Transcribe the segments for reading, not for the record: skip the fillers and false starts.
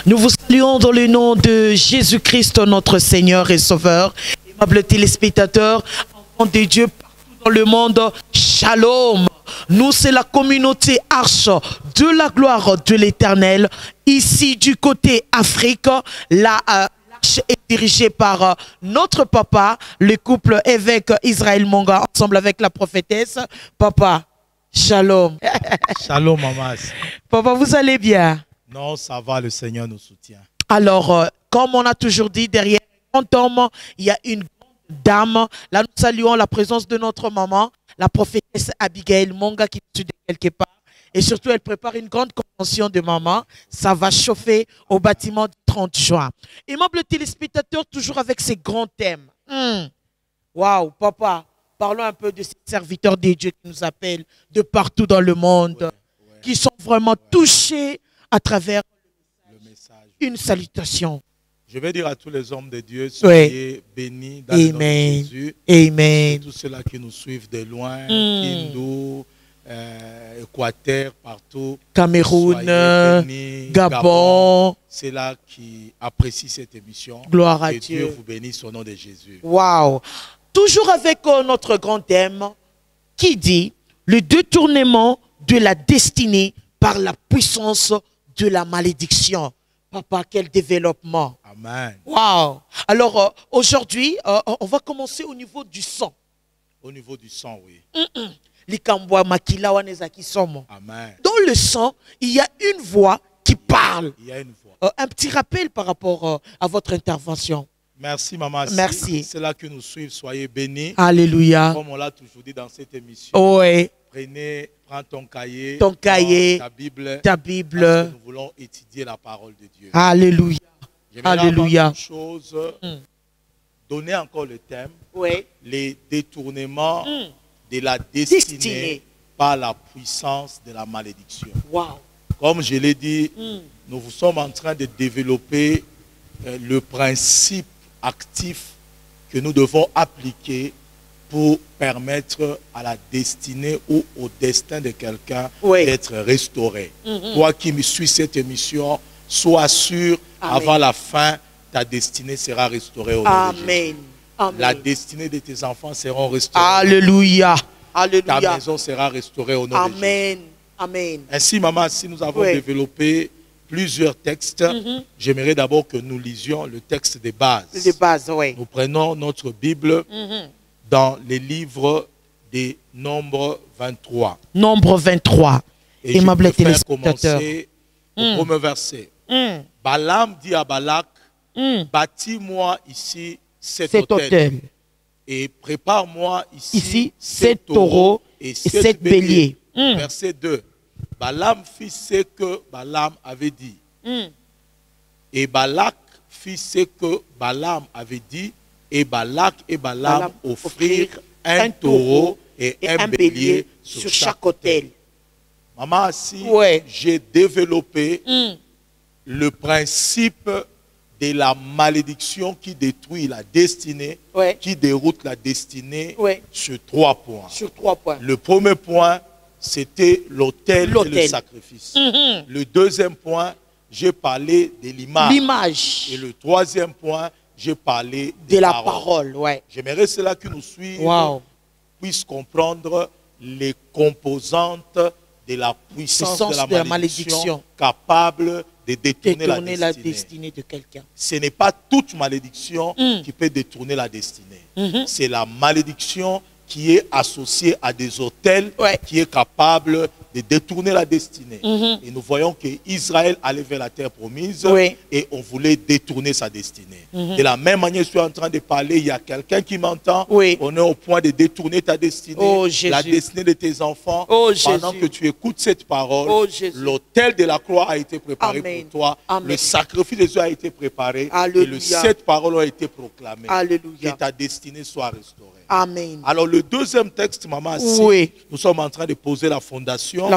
Nous vous saluons dans le nom de Jésus-Christ, notre Seigneur et Sauveur. Aimables téléspectateurs, enfants de Dieu partout dans le monde, Shalom. Nous, c'est la communauté Arche de la gloire de l'Éternel. Ici, du côté Afrique, l'Arche est dirigée par notre papa, le couple évêque Israël Monga, ensemble avec la prophétesse. Papa, Shalom. Shalom, maman. Papa, vous allez bien? Non, ça va, le Seigneur nous soutient. Alors, comme on a toujours dit, derrière un grand homme, il y a une grande dame. Là, nous saluons la présence de notre maman, la prophétesse Abigail Monga, qui est de quelque part. Et surtout, elle prépare une grande convention de maman. Ça va chauffer au bâtiment du 30 juin. Aimables téléspectateurs, toujours avec ces grands thèmes. Waouh, papa, parlons un peu de ces serviteurs de Dieu qui nous appellent de partout dans le monde, qui sont vraiment touchés à travers le message. Une salutation. Je vais dire à tous les hommes de Dieu, soyez bénis dans le nom de Jésus. Amen. Tous ceux-là qui nous suivent de loin, Kindu, Équateur, partout. Cameroun, bénis, Gabon. C'est là qui apprécient cette émission. Gloire à Dieu. Dieu vous bénisse au nom de Jésus. Waouh. Toujours avec notre grand thème qui dit le détournement de la destinée par la puissance de la malédiction. Papa, quel développement. Amen. Waouh. Alors, aujourd'hui, on va commencer au niveau du sang. Au niveau du sang, oui. Amen. Dans le sang, il y a une voix qui parle. Il y a une voix. Un petit rappel par rapport à votre intervention. Merci, maman. Merci. C'est là que nous suivons. Soyez bénis. Alléluia. Comme on l'a toujours dit dans cette émission. Oui. Prends ton cahier, ta Bible, parce que nous voulons étudier la parole de Dieu. Alléluia. Alléluia. Chose, donner encore le thème, les détournements de la destinée par la puissance de la malédiction. Wow. Comme je l'ai dit, nous sommes en train de développer le principe actif que nous devons appliquer pour permettre à la destinée ou au destin de quelqu'un d'être restauré. Toi qui me suis cette émission, sois sûr, avant la fin, ta destinée sera restaurée au nom de Jésus. Amen. La destinée de tes enfants sera restaurée. Alléluia. Alléluia. Ta maison sera restaurée au nom de Jésus. Amen. Ainsi, maman, si nous avons développé plusieurs textes, j'aimerais d'abord que nous lisions le texte de base. Nous prenons notre Bible dans les livres des Nombres 23. Nombre 23. Et je vais faire commencer au premier verset. Balaam dit à Balak, bâtis-moi ici cet autel. Et prépare-moi ici 7 taureaux et 7 béliers. Verset 2. Balaam fit ce que Balaam avait dit. Et Balak fit ce que Balaam avait dit. Et Balak et Balaam offrirent un taureau et un bélier sur chaque autel. Maman, si j'ai développé le principe de la malédiction qui détruit la destinée, qui déroute la destinée sur 3 points. Le premier point, c'était l'autel et le sacrifice. Le deuxième point, j'ai parlé de l'image. Et le troisième point, j'ai parlé de la parole. J'aimerais cela que nous suivons puissent comprendre les composantes de la puissance de la malédiction capable de détourner la destinée de quelqu'un. Ce n'est pas toute malédiction qui peut détourner la destinée. C'est la malédiction qui est associée à des autels qui est capable de détourner la destinée. Et nous voyons qu'Israël allait vers la terre promise et on voulait détourner sa destinée. De la même manière, je suis en train de parler, il y a quelqu'un qui m'entend, on est au point de détourner ta destinée, la destinée de tes enfants. Pendant que tu écoutes cette parole, l'autel de la croix a été préparé pour toi, le sacrifice de Dieu a été préparé et les 7 paroles ont été proclamées. Que ta destinée soit restaurée. Amen. Alors le deuxième texte, maman, nous sommes en train de poser la fondation.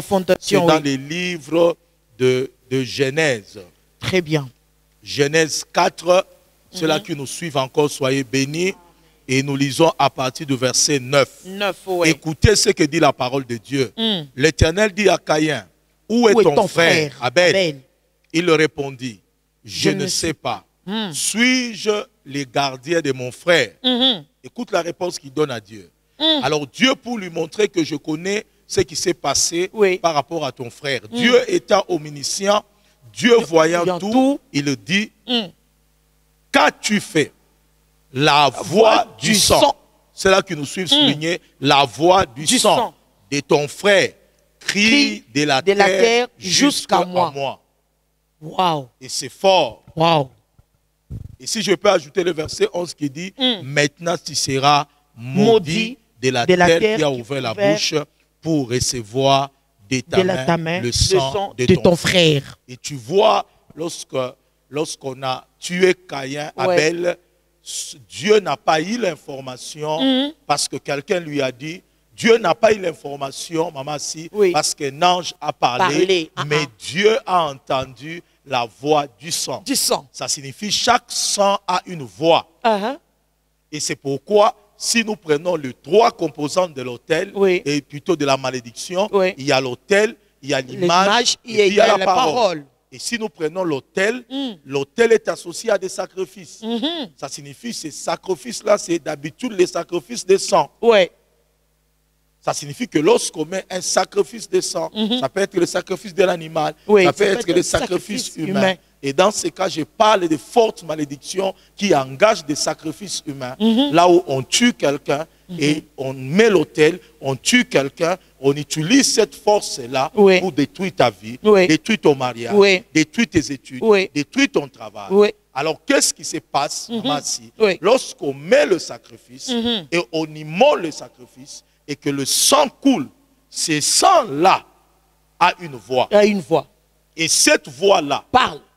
C'est dans les livres de Genèse. Très bien. Genèse 4, ceux-là qui nous suivent encore, soyez bénis. Et nous lisons à partir du verset 9. Écoutez ce que dit la parole de Dieu. L'Éternel dit à Caïn, où est ton frère Abel? Il répondit, Je ne sais pas. Suis-je les gardiens de mon frère? Écoute la réponse qu'il donne à Dieu. Alors Dieu, pour lui montrer que je connais ce qui s'est passé par rapport à ton frère. Dieu étant omniscient, Dieu voyant tout, il dit, qu'as-tu fait? La voix du sang. C'est là que nous suivons souligner la voix du sang de ton frère. Crie de la terre jusqu'à moi. Wow. Et c'est fort. Wow. Et si je peux ajouter le verset 11 qui dit, maintenant tu seras maudit de la terre qui a ouvert la bouche pour recevoir de ta main le sang de ton frère. Et tu vois, lorsqu'on a tué Caïn, Abel, Dieu n'a pas eu l'information parce que quelqu'un lui a dit. Dieu n'a pas eu l'information, maman, parce qu'un ange a parlé, mais Dieu a entendu la voix du sang. Ça signifie chaque sang a une voix. Et c'est pourquoi, si nous prenons les trois composants de l'autel, et plutôt de la malédiction, il y a l'autel, il y a l'image, et puis il y a la parole. Et si nous prenons l'autel, l'autel est associé à des sacrifices. Ça signifie, ces sacrifices-là, c'est d'habitude les sacrifices de sang. Ça signifie que lorsqu'on met un sacrifice de sang, ça peut être le sacrifice de l'animal, ça peut être le sacrifice humain. Et dans ce cas, je parle de fortes malédictions qui engagent des sacrifices humains. Là où on tue quelqu'un et on met l'autel, on tue quelqu'un, on utilise cette force-là pour détruire ta vie, détruire ton mariage, détruire tes études, détruire ton travail. Alors, qu'est-ce qui se passe, Massi, lorsqu'on met le sacrifice et on immole le sacrifice, et que le sang coule, ce sang-là a une voix. Et cette voix-là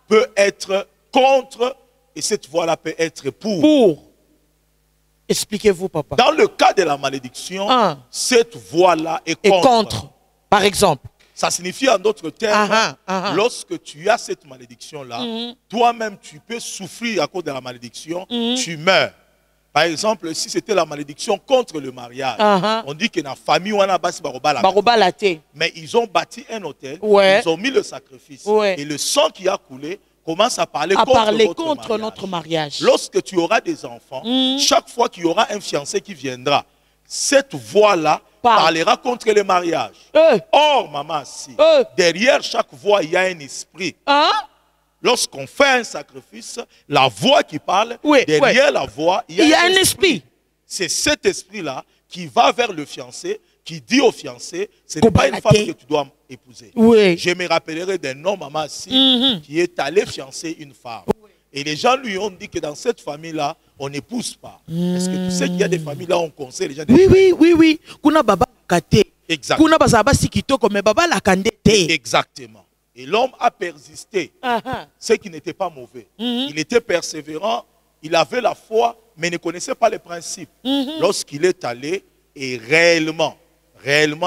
peut être contre, et cette voix-là peut être pour. Expliquez-vous, papa. Dans le cas de la malédiction, cette voix-là est contre. Par exemple. Ça signifie en d'autres termes, lorsque tu as cette malédiction-là, toi-même tu peux souffrir à cause de la malédiction, tu meurs. Par exemple, si c'était la malédiction contre le mariage, on dit que dans la famille, on a bâti mais ils ont bâti un hôtel, ils ont mis le sacrifice. Et le sang qui a coulé commence à parler contre notre mariage. Lorsque tu auras des enfants, chaque fois qu'il y aura un fiancé qui viendra, cette voix-là parlera contre le mariage. Or, maman, derrière chaque voix, il y a un esprit. Lorsqu'on fait un sacrifice, la voix qui parle, derrière la voix, il y a un esprit. C'est cet esprit-là qui va vers le fiancé, qui dit au fiancé, ce n'est pas une femme que tu dois épouser. Je me rappellerai d'un homme, maman, qui est allé fiancer une femme. Et les gens lui ont dit que dans cette famille-là, on n'épouse pas. Est-ce que tu sais qu'il y a des familles là où on conseille les gens de Oui. Kuna baba kate. Exactement. Kuna basaba sikitoko mais baba la kande te. Exactement. Et l'homme a persisté, ce qui n'était pas mauvais. Il était persévérant, il avait la foi, mais ne connaissait pas les principes. Lorsqu'il est allé, et réellement,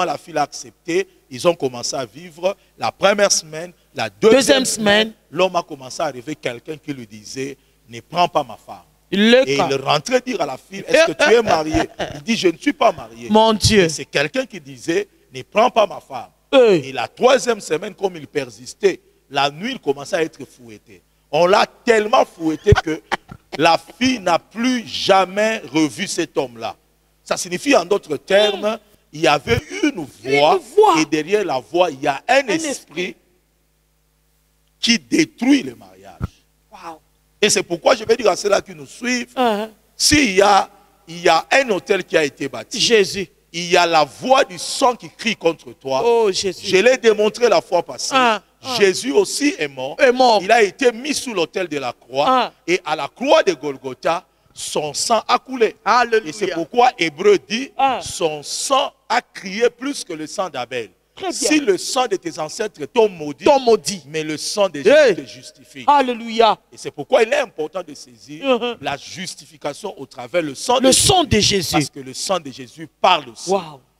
la fille l'a accepté, ils ont commencé à vivre. La première semaine, la deuxième semaine, l'homme a commencé à rêver quelqu'un qui lui disait, ne prends pas ma femme. Et il rentrait dire à la fille, est-ce que tu es marié? Il dit, je ne suis pas marié. Mon Dieu. C'est quelqu'un qui disait, ne prends pas ma femme. Et la troisième semaine, comme il persistait, la nuit, il commençait à être fouetté. On l'a tellement fouetté que la fille n'a plus jamais revu cet homme-là. Ça signifie en d'autres termes, il y avait une voix, et derrière la voix, il y a un esprit qui détruit le mariage. Et c'est pourquoi je vais dire à ceux-là qui nous suivent, s'il y a un hôtel qui a été bâti, Jésus. Il y a la voix du sang qui crie contre toi. Je l'ai démontré la fois passée. Jésus aussi est mort. Il a été mis sous l'autel de la croix. Et à la croix de Golgotha, son sang a coulé. Alléluia. Et c'est pourquoi Hébreu dit, son sang a crié plus que le sang d'Abel. Si le sang de tes ancêtres t'ont maudit, mais le sang de Jésus te justifie. Alléluia. Et c'est pourquoi il est important de saisir la justification au travers le sang de Jésus. Parce que le sang de Jésus parle aussi.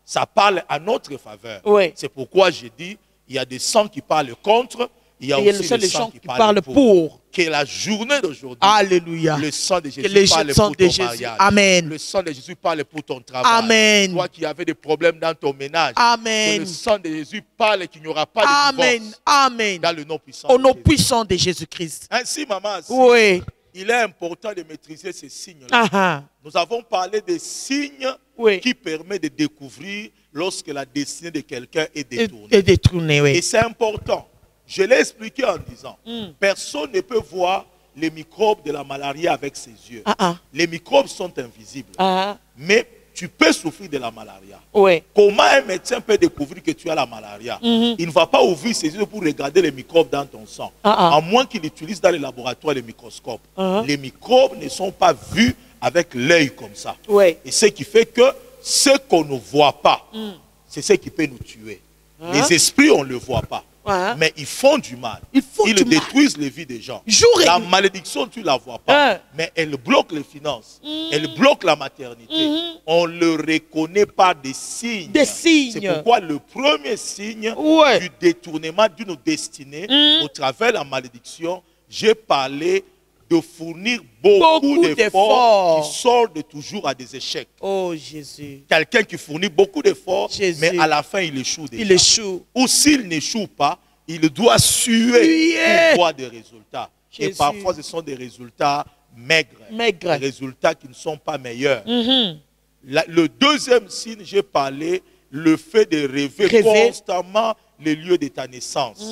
Ça parle à notre faveur. C'est pourquoi j'ai dit, il y a des sangs qui parlent contre il y a aussi le sang qui parle pour. Que la journée d'aujourd'hui, alléluia, le sang de Jésus parle pour ton mariage. Amen. Le sang de Jésus parle pour ton travail. Amen. Toi qui avais des problèmes dans ton ménage. Amen. Que le sang de Jésus parle et qu'il n'y aura pas de divorce. Amen. Dans le nom puissant. Au nom puissant de Jésus-Christ. Ainsi, maman, oui. Il est important de maîtriser ces signes-là. Nous avons parlé des signes qui permettent de découvrir lorsque la destinée de quelqu'un est détournée. Oui. Et c'est important. Je l'ai expliqué en disant, personne ne peut voir les microbes de la malaria avec ses yeux. Les microbes sont invisibles. Mais tu peux souffrir de la malaria. Comment un médecin peut découvrir que tu as la malaria? Il ne va pas ouvrir ses yeux pour regarder les microbes dans ton sang. À moins qu'il utilise dans les laboratoires les microscopes. Les microbes ne sont pas vus avec l'œil comme ça. Et ce qui fait que ce qu'on ne voit pas, c'est ce qui peut nous tuer. Les esprits, on ne le voit pas. Mais ils font du mal. Ils détruisent les vies des gens. La malédiction, tu ne la vois pas. Mais elle bloque les finances. Elle bloque la maternité. On le reconnaît par des signes. C'est pourquoi le premier signe du détournement d'une destinée au travers de la malédiction, j'ai parlé de fournir beaucoup d'efforts qui sortent toujours à des échecs. Oh Jésus. Quelqu'un qui fournit beaucoup d'efforts, mais à la fin il échoue déjà. Il échoue. Ou s'il n'échoue pas, il doit suer pour voir des résultats. Jésus. Et parfois ce sont des résultats maigres. Des résultats qui ne sont pas meilleurs. Le deuxième signe, j'ai parlé, le fait de rêver constamment les lieux de ta naissance.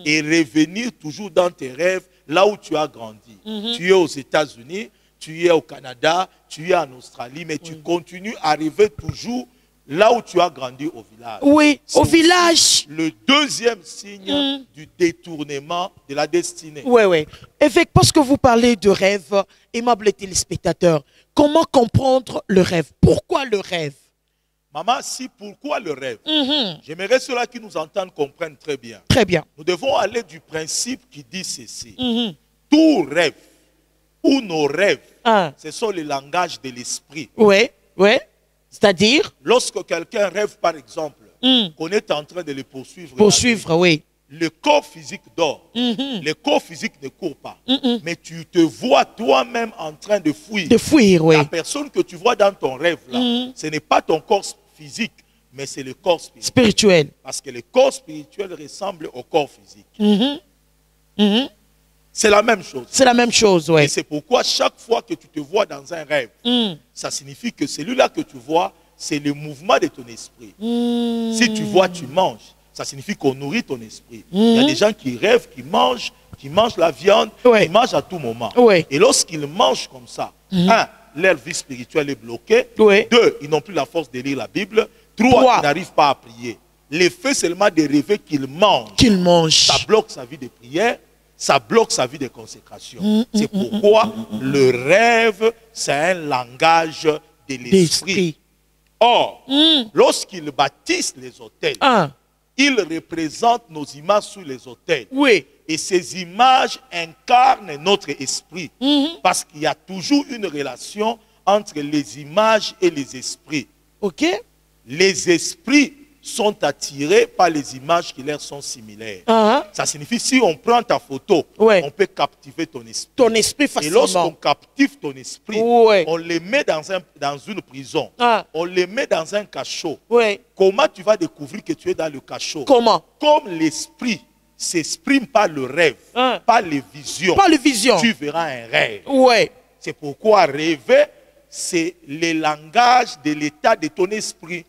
Et revenir toujours dans tes rêves là où tu as grandi. Tu es aux États-Unis, tu es au Canada, tu es en Australie, mais tu continues à rêver toujours là où tu as grandi au village. Oui, au village. Le deuxième signe du détournement de la destinée. Oui. Effectivement, parce que vous parlez de rêve, aimables téléspectateurs, comment comprendre le rêve? Pourquoi le rêve? Maman, pourquoi le rêve? J'aimerais ceux-là qui nous entendent comprennent très bien. Très bien. Nous devons aller du principe qui dit ceci. Tout rêve ou nos rêves, ce sont les langages de l'esprit. Oui. C'est-à-dire? Lorsque quelqu'un rêve, par exemple, qu'on est en train de le poursuivre. Le corps physique dort. Le corps physique ne court pas. Mais tu te vois toi-même en train de fuir. La personne que tu vois dans ton rêve, là, ce n'est pas ton corps physique, mais c'est le corps spirituel. Parce que le corps spirituel ressemble au corps physique. C'est la même chose. C'est la même chose, oui. Et c'est pourquoi chaque fois que tu te vois dans un rêve, ça signifie que celui-là que tu vois, c'est le mouvement de ton esprit. Si tu vois, tu manges. Ça signifie qu'on nourrit ton esprit. Il y a des gens qui rêvent, qui mangent la viande, qui mangent à tout moment. Et lorsqu'ils mangent comme ça, un, leur vie spirituelle est bloquée. Deux, ils n'ont plus la force de lire la Bible. Trois, ils n'arrivent pas à prier. L'effet seulement de rêver qu'ils mangent. Ça bloque sa vie de prière. Ça bloque sa vie de consécration. C'est pourquoi le rêve, c'est un langage de l'esprit. Or, lorsqu'ils bâtissent les autels, ils représentent nos images sur les autels. Et ces images incarnent notre esprit. Parce qu'il y a toujours une relation entre les images et les esprits. Les esprits sont attirés par les images qui leur sont similaires. Ça signifie, si on prend ta photo, on peut captiver ton esprit. Ton esprit facilement. Et lorsqu'on captive ton esprit, on le met dans une prison. On le met dans un cachot. Comment tu vas découvrir que tu es dans le cachot? Comment? Comme l'esprit s'exprime par le rêve, par les visions. Tu verras un rêve. C'est pourquoi rêver, c'est le langage de l'état de ton esprit.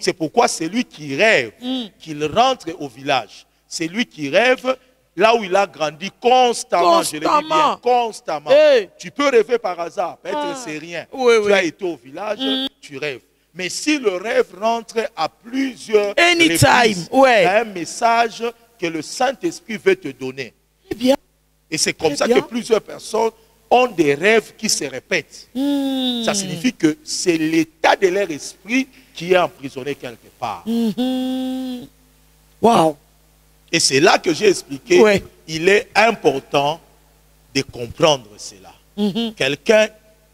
C'est pourquoi celui qui rêve qu'il rentre au village, c'est lui qui rêve là où il a grandi constamment. Je le dis bien, constamment. Tu peux rêver par hasard, peut-être c'est rien. Tu as été au village, tu rêves. Mais si le rêve rentre à plusieurs reprises, il y a un message que le Saint-Esprit veut te donner. Et c'est comme ça que plusieurs personnes ont des rêves qui se répètent. Ça signifie que c'est l'état de leur esprit qui est emprisonné quelque part. Et c'est là que j'ai expliqué, il est important de comprendre cela. Quelqu'un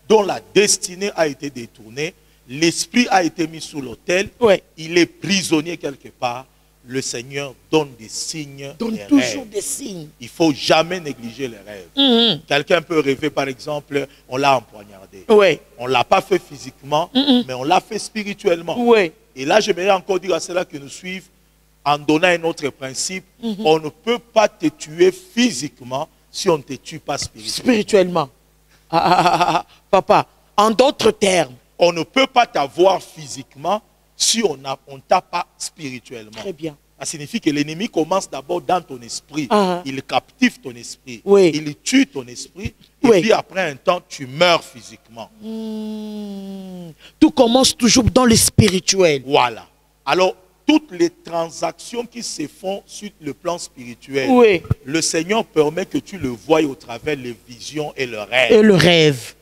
dont la destinée a été détournée, l'esprit a été mis sous l'autel, il est prisonnier quelque part. le Seigneur donne des signes. Donne toujours des signes. Il ne faut jamais négliger les rêves. Quelqu'un peut rêver, par exemple, on l'a empoignardé. Oui. On ne l'a pas fait physiquement, mais on l'a fait spirituellement. Oui. Et là, j'aimerais encore dire à ceux-là qui nous suivent, en donnant un autre principe, on ne peut pas te tuer physiquement si on ne te tue pas spirituellement. Papa, en d'autres termes, on ne peut pas t'avoir physiquement si on ne t'a pas spirituellement. Très bien. Ça signifie que l'ennemi commence d'abord dans ton esprit. Il captive ton esprit. Oui. Il tue ton esprit. Et puis après un temps, tu meurs physiquement. Tout commence toujours dans le spirituel. Voilà. Alors, toutes les transactions qui se font sur le plan spirituel, le Seigneur permet que tu le voies au travers les visions et le rêve. Et le rêve.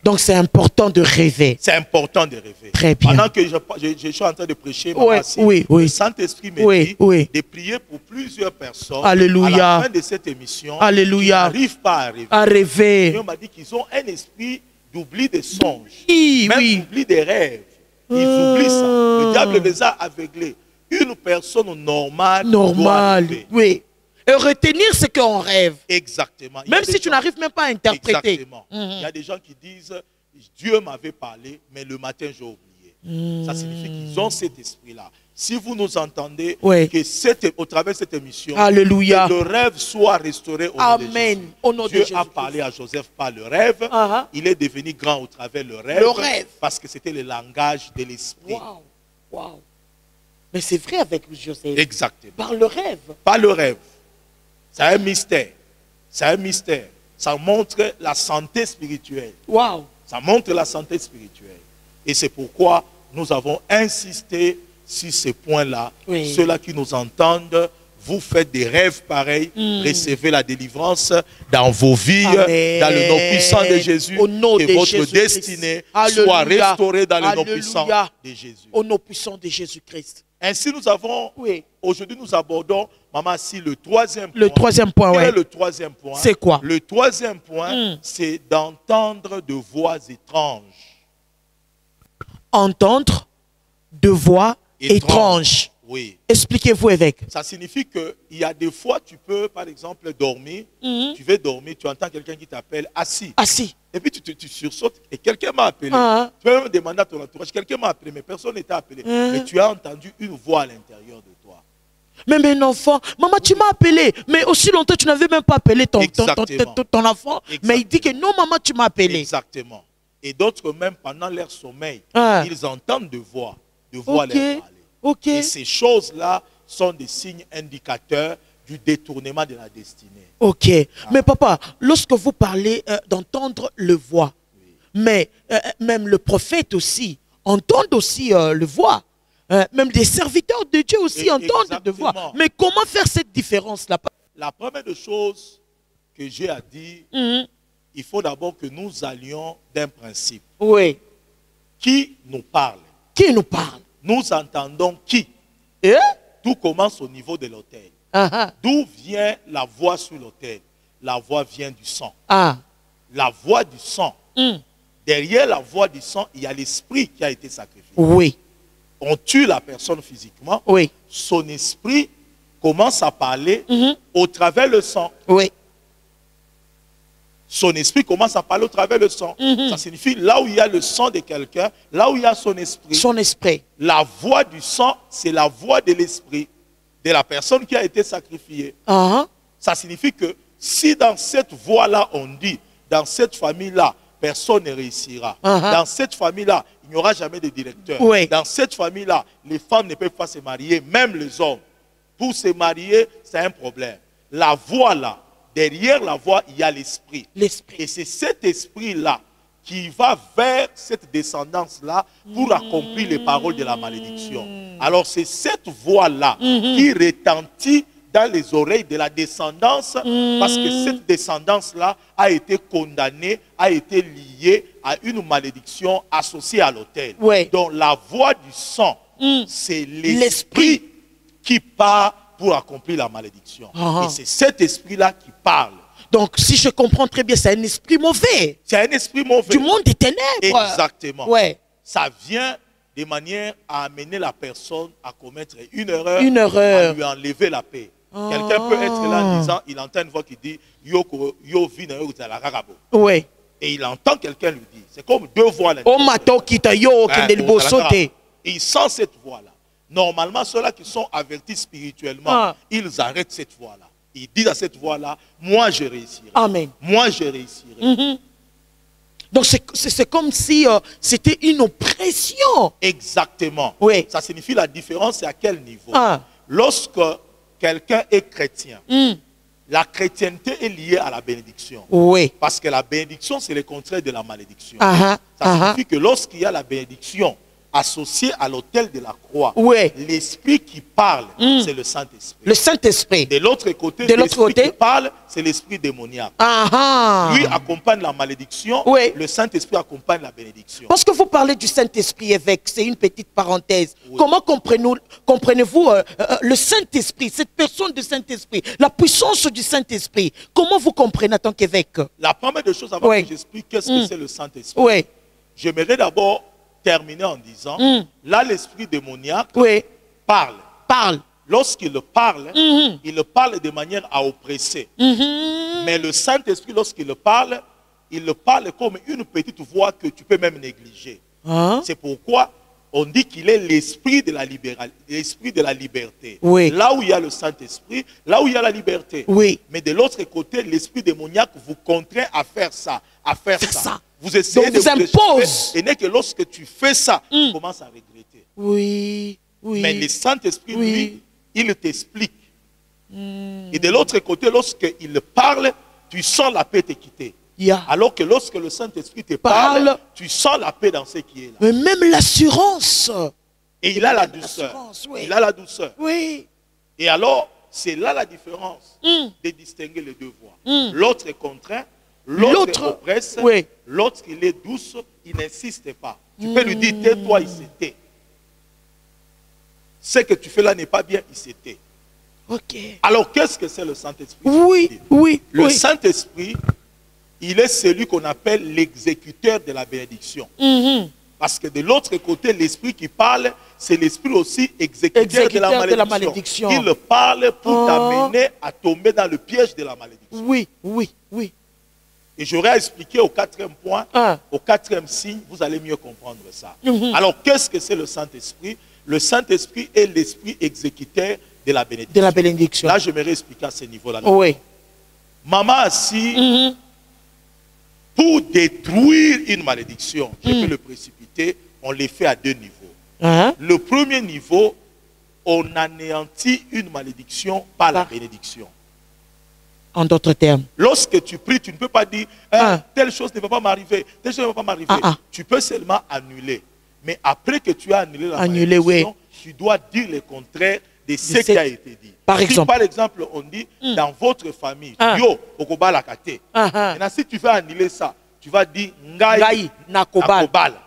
Donc c'est important de rêver. C'est important de rêver. Très bien. Pendant que je suis en train de prêcher, le Saint-Esprit me dit de prier pour plusieurs personnes. Alléluia. À la fin de cette émission, Alléluia. qui n'arrivent pas à rêver. À rêver. Dieu m'a dit qu'ils ont un esprit d'oubli des songes. Même d'oubli des rêves. Ils oublient ça. Le diable les a aveuglés. Une personne normale. Oui. Et retenir ce qu'on rêve. Exactement. Même si tu n'arrives même pas à interpréter. Exactement. Il y a des gens qui disent, Dieu m'avait parlé, mais le matin j'ai oublié. Ça signifie qu'ils ont cet esprit-là. Si vous nous entendez, que au travers de cette émission, Alléluia, que le rêve soit restauré au nom de Jésus. Au nom de Dieu Jésus a parlé à Joseph par le rêve. Il est devenu grand au travers le rêve. Parce que c'était le langage de l'esprit. Wow. Mais c'est vrai avec Joseph. Exactement. Par le rêve. Par le rêve. C'est un mystère. C'est un mystère. Ça montre la santé spirituelle. Wow. Ça montre la santé spirituelle. Et c'est pourquoi nous avons insisté sur ces points-là. Ceux-là qui nous entendent, vous faites des rêves pareils, recevez la délivrance dans vos vies, dans le nom puissant de Jésus, que votre destinée soit restaurée dans le nom puissant de Jésus. Au nom puissant de Jésus-Christ. Ainsi, nous avons, aujourd'hui, nous abordons, maman, si le troisième point. Le troisième point, Quel est le troisième point? C'est quoi? Le troisième point, c'est d'entendre de voix étranges. Entendre de voix étranges. Oui. Expliquez-vous avec. Ça signifie qu'il y a des fois, tu peux, par exemple, dormir. Tu veux dormir, tu entends quelqu'un qui t'appelle assis. Assis. Et puis tu sursautes et quelqu'un m'a appelé. Tu peux même demander à ton entourage, quelqu'un m'a appelé, mais personne ne t'a appelé. Mais tu as entendu une voix à l'intérieur de toi. Même un enfant, maman, tu m'as appelé, mais aussi longtemps tu n'avais même pas appelé ton enfant. Mais il dit que non, maman, tu m'as appelé. Exactement. Et d'autres même, pendant leur sommeil, ils entendent de voix leur parler. Et ces choses-là sont des signes indicateurs du détournement de la destinée. Mais papa, lorsque vous parlez d'entendre le voix, mais même le prophète aussi entend aussi le voix. Même des serviteurs de Dieu aussi entendent de voix. Mais comment faire cette différence-là? La première chose que j'ai à dire, il faut d'abord que nous allions d'un principe. Qui nous parle? Qui nous parle? Nous entendons qui? Tout commence au niveau de l'autel. D'où vient la voix sur l'autel? La voix vient du sang. La voix du sang. Derrière la voix du sang, il y a l'esprit qui a été sacrifié. On tue la personne physiquement. Son esprit commence à parler au travers le sang. Son esprit commence à parler au travers le sang. Ça signifie là où il y a le sang de quelqu'un, là où il y a son esprit. Son esprit. La voix du sang, c'est la voix de l'esprit de la personne qui a été sacrifiée. Ça signifie que si dans cette voix-là, on dit, dans cette famille-là, personne ne réussira. Dans cette famille-là, il n'y aura jamais de directeur. Dans cette famille-là, les femmes ne peuvent pas se marier, même les hommes. Pour se marier, c'est un problème. La voix-là, derrière la voix, il y a l'esprit. Et c'est cet esprit-là qui va vers cette descendance-là pour accomplir les paroles de la malédiction. Alors c'est cette voix-là qui retentit dans les oreilles de la descendance parce que cette descendance-là a été condamnée, a été liée à une malédiction associée à l'autel. Donc la voix du sang, c'est l'esprit qui part pour accomplir la malédiction. Et c'est cet esprit-là qui parle. Donc, si je comprends très bien, c'est un esprit mauvais. C'est un esprit mauvais. Du monde des ténèbres. Exactement. Ça vient de manière à amener la personne à commettre une erreur, à lui enlever la paix. Quelqu'un peut être là en disant, il entend une voix qui dit yo vi na yo la ragabo. Oui. Et il entend quelqu'un lui dire. C'est comme deux voix là. Il sent cette voix-là. Normalement, ceux-là qui sont avertis spirituellement, ils arrêtent cette voix-là. Ils disent à cette voix-là, moi je réussirai. Amen. Moi je réussirai. Donc c'est comme si c'était une oppression. Exactement. Oui. Ça signifie la différence, c'est à quel niveau. Lorsque quelqu'un est chrétien, la chrétienté est liée à la bénédiction. Oui. Parce que la bénédiction, c'est le contraire de la malédiction. Ça signifie que lorsqu'il y a la bénédiction associée à l'autel de la croix, l'esprit qui parle, c'est le Saint-Esprit. Le Saint-Esprit. De l'autre côté, l'esprit qui parle, c'est l'esprit démoniaque. Lui accompagne la malédiction, le Saint-Esprit accompagne la bénédiction. Parce que vous parlez du Saint-Esprit, évêque, c'est une petite parenthèse. Comment comprenez-vous le Saint-Esprit, cette personne du Saint-Esprit, la puissance du Saint-Esprit? Comment vous comprenez en tant qu'évêque? La première des choses, avant que j'explique qu'est-ce que c'est le Saint-Esprit, j'aimerais d'abord terminer en disant, là l'esprit démoniaque parle. Lorsqu'il parle, il parle de manière à oppresser. Mais le Saint-Esprit, lorsqu'il parle comme une petite voix que tu peux même négliger. C'est pourquoi on dit qu'il est l'esprit de la liberté. Là où il y a le Saint-Esprit, là où il y a la liberté. Mais de l'autre côté, l'esprit démoniaque vous contraint à faire ça, à faire ça. Vous essayez de vous imposer. Et n'est que lorsque tu fais ça, tu commences à regretter. Mais le Saint-Esprit, lui, il t'explique. Et de l'autre côté, lorsqu'il parle, tu sens la paix te quitter. Alors que lorsque le Saint-Esprit te parle, tu sens la paix dans ce qui est là. Mais même l'assurance. Et il a la douceur. Il a la douceur. Et alors, c'est là la différence de distinguer les deux voix. L'autre est contraint. L'autre oppresse, l'autre il est douce, il n'insiste pas. Tu peux lui dire, tais-toi, il se tait. Ce que tu fais là n'est pas bien, il se tait. Alors qu'est-ce que c'est le Saint-Esprit? Le Saint-Esprit, il est celui qu'on appelle l'exécuteur de la bénédiction. Parce que de l'autre côté, l'esprit qui parle, c'est l'esprit aussi exécuteur de la malédiction. Il parle pour t'amener à tomber dans le piège de la malédiction. Et j'aurais à expliquer au quatrième point, au quatrième signe, vous allez mieux comprendre ça. Alors, qu'est-ce que c'est le Saint-Esprit? Le Saint-Esprit est l'esprit exécuteur de la bénédiction. Là, je m'aimerais expliquer à ce niveau-là. Maman assis, pour détruire une malédiction, je peux le précipiter, on les fait à deux niveaux. Le premier niveau, on anéantit une malédiction par la bénédiction. En d'autres termes. Lorsque tu pries, tu ne peux pas dire telle chose ne va pas m'arriver, telle chose ne va pas m'arriver. Tu peux seulement annuler. Mais après que tu as annulé la malédiction, tu dois dire le contraire de ce qui a été dit. Par exemple, on dit dans votre famille, yo, okobala kate. Maintenant, si tu veux annuler ça, tu vas dire ngai nakobala.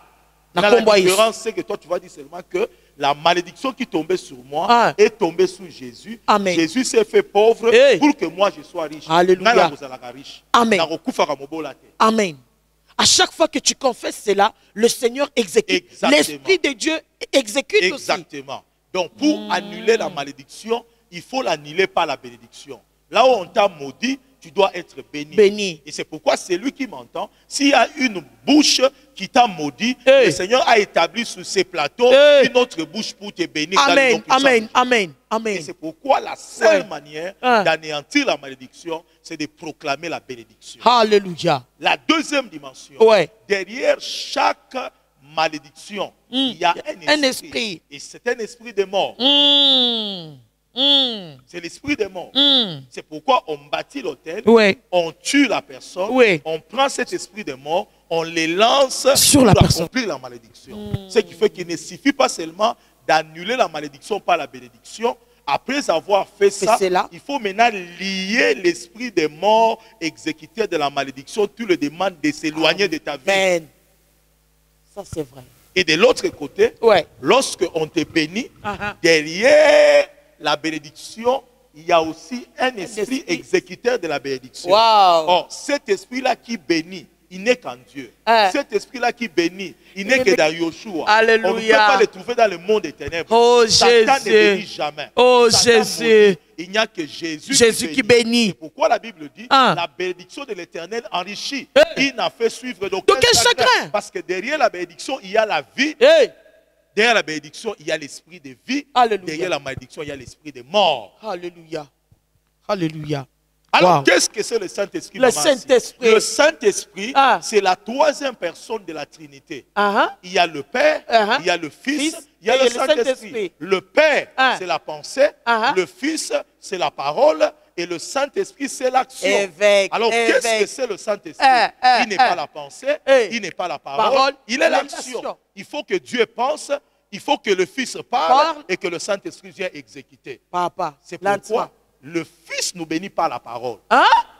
La différence, c'est que toi, tu vas dire seulement que la malédiction qui tombait sur moi est tombée sur Jésus. Jésus s'est fait pauvre pour que moi je sois riche. Alléluia. Amen. Amen. À chaque fois que tu confesses cela, le Seigneur exécute. L'Esprit de Dieu exécute aussi. Exactement. Donc pour annuler la malédiction, il faut l'annuler par la bénédiction. Là où on t'a maudit, tu dois être béni. Et c'est pourquoi c'est lui qui m'entend. S'il y a une bouche qui t'a maudit, le Seigneur a établi sur ces plateaux une autre bouche pour te bénir. Amen, amen, amen, amen. Et c'est pourquoi la seule manière d'anéantir la malédiction, c'est de proclamer la bénédiction. Alléluia. La deuxième dimension, derrière chaque malédiction, il y a un esprit. Et c'est un esprit de mort. C'est l'esprit des morts. C'est pourquoi on bâtit l'autel, on tue la personne, on prend cet esprit de mort, on les lance sur la personne pour accomplir la malédiction. Ce qui fait qu'il ne suffit pas seulement d'annuler la malédiction par la bénédiction. Après avoir fait ça, il faut maintenant lier l'esprit des morts exécuteur de la malédiction. Tu le demandes de s'éloigner de ta vie. Ça c'est vrai. Et de l'autre côté, lorsque on te bénit, derrière la bénédiction, il y a aussi un esprit exécuteur de la bénédiction. Or, cet esprit-là qui bénit, il n'est qu'en Dieu. Cet esprit-là qui bénit, il n'est que dans Yoshua. Alléluia. On ne peut pas le trouver dans le monde des ténèbres. Oh, Satan Jésus. ne bénit jamais. Oh, Satan Jésus. maudit. Il n'y a que Jésus, qui bénit. C'est pourquoi la Bible dit la bénédiction de l'Éternel enrichit. Il n'a fait suivre d'aucun chagrin. Parce que derrière la bénédiction, il y a la vie. Derrière la bénédiction, il y a l'esprit de vie. Alléluia. Derrière la malédiction, il y a l'esprit de mort. Alléluia. Alléluia. Alors, qu'est-ce que c'est le Saint-Esprit? Le Saint-Esprit. Le Saint-Esprit, c'est la troisième personne de la Trinité. Il y a le Père, il y a le Fils, il y a le Saint-Esprit. Le Père, c'est la pensée. Le Fils, c'est la parole. Et le Saint-Esprit, c'est l'action. Alors, qu'est-ce que c'est le Saint-Esprit? Il n'est pas la pensée, il n'est pas la parole, il est l'action. Il faut que Dieu pense, il faut que le Fils parle et que le Saint-Esprit vienne exécuter. C'est pourquoi le Fils nous bénit par la parole.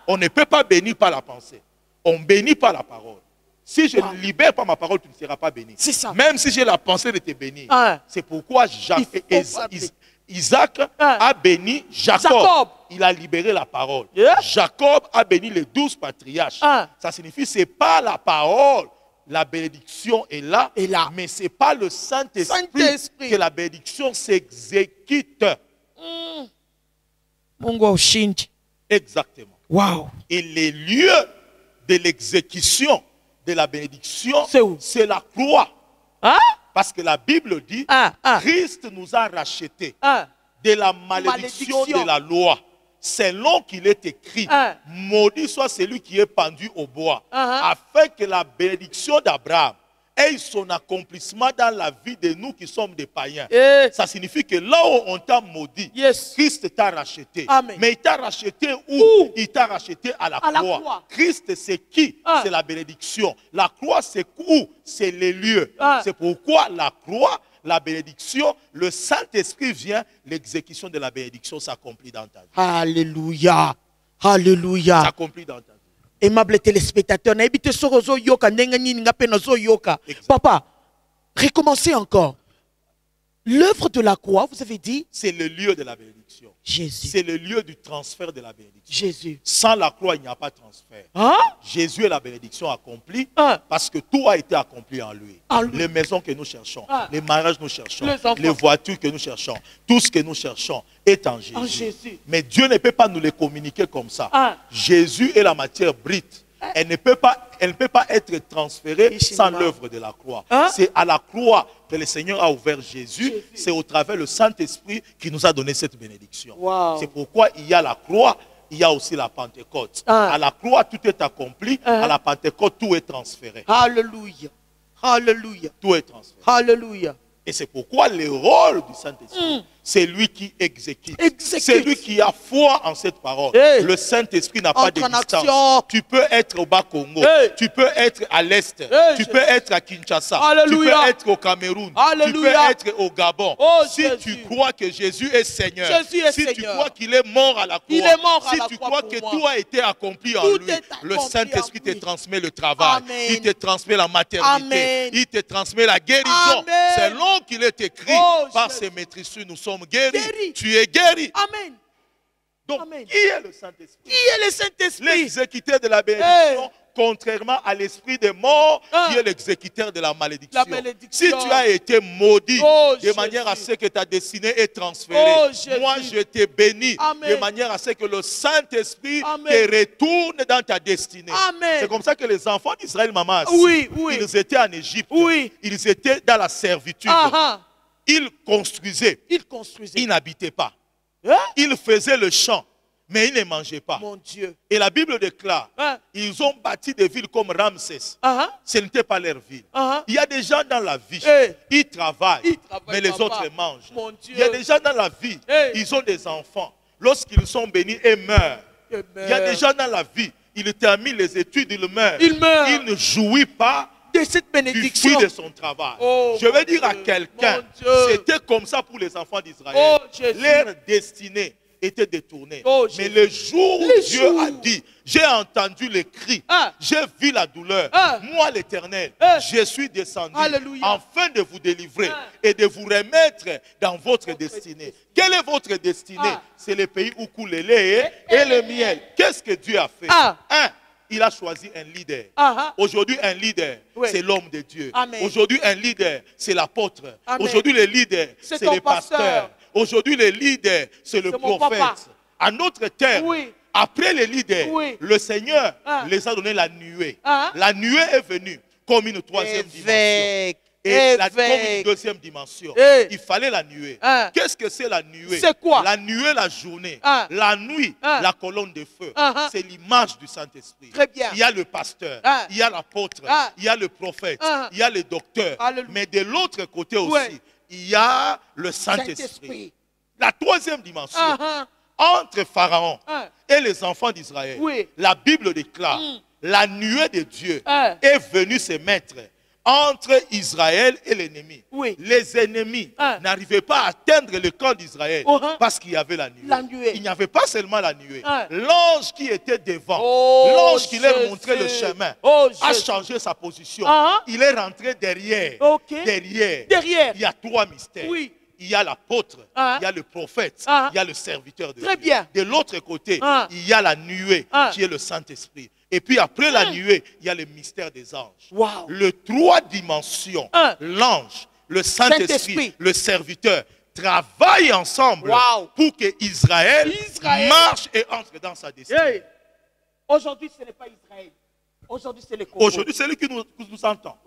On ne peut pas bénir par la pensée. On bénit par la parole. Si je ne libère pas ma parole, tu ne seras pas béni. Même si j'ai la pensée de te bénir. C'est pourquoi Isaac a béni Jacob. Il a libéré la parole. Jacob a béni les 12 patriarches. Ça signifie que ce n'est pas la parole. La bénédiction est là. Mais ce n'est pas le Saint-Esprit que la bénédiction s'exécute. Exactement. Wow. Et les lieux de l'exécution de la bénédiction, c'est la croix. Parce que la Bible dit, Christ nous a rachetés de la malédiction de la loi. Selon qu'il est écrit, maudit soit celui qui est pendu au bois, afin que la bénédiction d'Abraham ait son accomplissement dans la vie de nous qui sommes des païens. Ça signifie que là où on t'a maudit, Christ t'a racheté. Mais il t'a racheté où? Il t'a racheté à la croix. Christ, c'est qui? C'est la bénédiction. La croix, c'est où? C'est les lieux. C'est pourquoi la croix, la bénédiction, le Saint-Esprit vient, l'exécution de la bénédiction s'accomplit dans ta vie. Alléluia. Alléluia. S'accomplit dans ta vie. Aimable téléspectateur, papa, recommencez encore. L'œuvre de la croix, vous avez dit, c'est le lieu de la bénédiction. Jésus. C'est le lieu du transfert de la bénédiction. Jésus. Sans la croix, il n'y a pas de transfert. Jésus est la bénédiction accomplie parce que tout a été accompli en lui. Les maisons que nous cherchons, les mariages que nous cherchons, les voitures que nous cherchons, tout ce que nous cherchons est en Jésus. Mais Dieu ne peut pas nous les communiquer comme ça. Jésus est la matière brute. Elle ne peut pas être transférée sans l'œuvre de la croix. C'est à la croix que le Seigneur a ouvert Jésus. C'est au travers le Saint-Esprit qui nous a donné cette bénédiction. C'est pourquoi il y a la croix, il y a aussi la Pentecôte. À la croix, tout est accompli. À la Pentecôte, tout est transféré. Alléluia. Alléluia. Tout est transféré. Alléluia. Et c'est pourquoi le rôle du Saint-Esprit, c'est lui qui exécute. C'est lui qui a foi en cette parole. Le Saint-Esprit n'a pas de distance. Tu peux être au Bas-Congo. Tu peux être à l'Est. Tu peux être à Kinshasa. Tu peux être au Cameroun. Tu peux être au Gabon. Si tu crois que Jésus est Seigneur. Si tu crois qu'il est mort à la croix. Si tu crois que tout a été accompli en lui. Le Saint-Esprit te transmet le travail. Il te transmet la maternité. Il te transmet la guérison. Selon qu'il est écrit, par ses maîtresses, nous sommes guéris. Tu es guéri. Amen. Donc, qui est le Saint-Esprit? Qui est le Saint-Esprit? L'exécuteur de la bénédiction, contrairement à l'esprit de mort, qui est l'exécuteur de la malédiction. Si tu as été maudit de manière à ce que ta destinée est transférée, moi je te bénis de manière à ce que le Saint-Esprit te retourne dans ta destinée. C'est comme ça que les enfants d'Israël, maman, ils étaient en Égypte, ils étaient dans la servitude. Ils construisaient, ils n'habitaient pas. Ils faisaient le champ, mais ils ne mangeaient pas. Mon Dieu. Et la Bible déclare, ils ont bâti des villes comme Ramsès. Ce n'était pas leur ville. Il y a des gens dans la vie, ils travaillent, mais les autres mangent. Il y a des gens dans la vie, ils ont des enfants. Lorsqu'ils sont bénis, ils meurent. Il y a des gens dans la vie, ils terminent les études, ils meurent. Ils ne jouissent pas de cette bénédiction, du fruit de son travail. Je vais dire à quelqu'un, c'était comme ça pour les enfants d'Israël. Leur destinée était détournée. Mais le jour où Dieu a dit, j'ai entendu les cris, j'ai vu la douleur. Moi, l'Éternel, je suis descendu afin de vous délivrer et de vous remettre dans votre destinée. Quelle est votre destinée? C'est le pays où coule le lait et le miel. Qu'est-ce que Dieu a fait? il a choisi un leader. Aujourd'hui, un leader, c'est l'homme de Dieu. Aujourd'hui, un leader, c'est l'apôtre. Aujourd'hui, le leader, c'est le pasteur. Aujourd'hui, le leader, c'est le prophète. En d'autres termes, après les leaders, le Seigneur les a donné la nuée. La nuée est venue comme une troisième dimension. Et comme une deuxième dimension. Il fallait la nuée. Qu'est-ce que c'est la nuée? C'est quoi? La nuée, la journée. La nuit, la colonne de feu. C'est l'image du Saint-Esprit. Très bien. Il y a le pasteur, il y a l'apôtre, il y a le prophète, il y a le docteur. Mais de l'autre côté aussi, il y a le Saint-Esprit. La troisième dimension. Entre Pharaon et les enfants d'Israël, la Bible déclare, la nuée de Dieu est venue se mettre entre Israël et l'ennemi. Les ennemis n'arrivaient pas à atteindre le camp d'Israël parce qu'il y avait la nuée. Il n'y avait pas seulement la nuée. L'ange qui était devant, l'ange qui leur montrait le chemin, a changé sa position. Il est rentré derrière. Derrière. Il y a trois mystères. Il y a l'apôtre, il y a le prophète, il y a le serviteur de Dieu. Bien. De l'autre côté, il y a la nuée qui est le Saint-Esprit. Et puis après la nuée, il y a le mystère des anges. Le trois dimensions, l'ange, le Saint-Esprit, le serviteur, travaillent ensemble pour que Israël marche et entre dans sa destinée. Aujourd'hui, ce n'est pas Israël. Aujourd'hui, c'est le Congo. Aujourd'hui, c'est lui qui nous entend.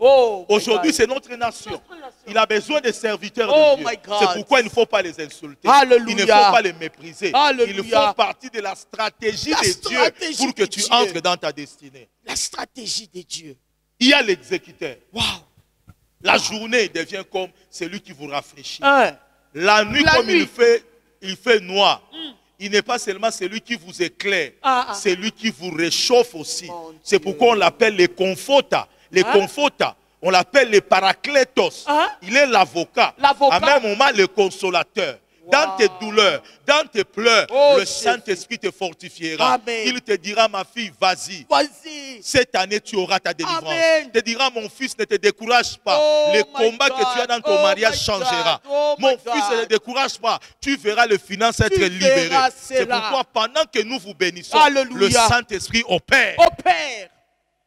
Aujourd'hui, c'est notre nation. Il a besoin des serviteurs de Dieu. C'est pourquoi il ne faut pas les insulter. Il ne faut pas les mépriser. Ils font partie de la stratégie de Dieu pour que tu entres dans ta destinée. La stratégie de Dieu. Il y a l'exécuteur. La journée devient comme celui qui vous rafraîchit. La nuit, comme il fait noir. Il n'est pas seulement celui qui vous éclaire, c'est lui qui vous réchauffe aussi. C'est pourquoi on l'appelle les conforta. Les conforta, on l'appelle les paraclétos. Il est l'avocat. À même moment, le consolateur. Dans tes douleurs, dans tes pleurs, le Saint-Esprit te fortifiera. Il te dira, ma fille, vas-y. Cette année, tu auras ta délivrance. Il te dira, mon fils, ne te décourage pas. Le combat que tu as dans ton mariage changera. Mon fils, ne te décourage pas. Tu verras les finances être libérées. C'est pourquoi, pendant que nous vous bénissons, le Saint-Esprit opère.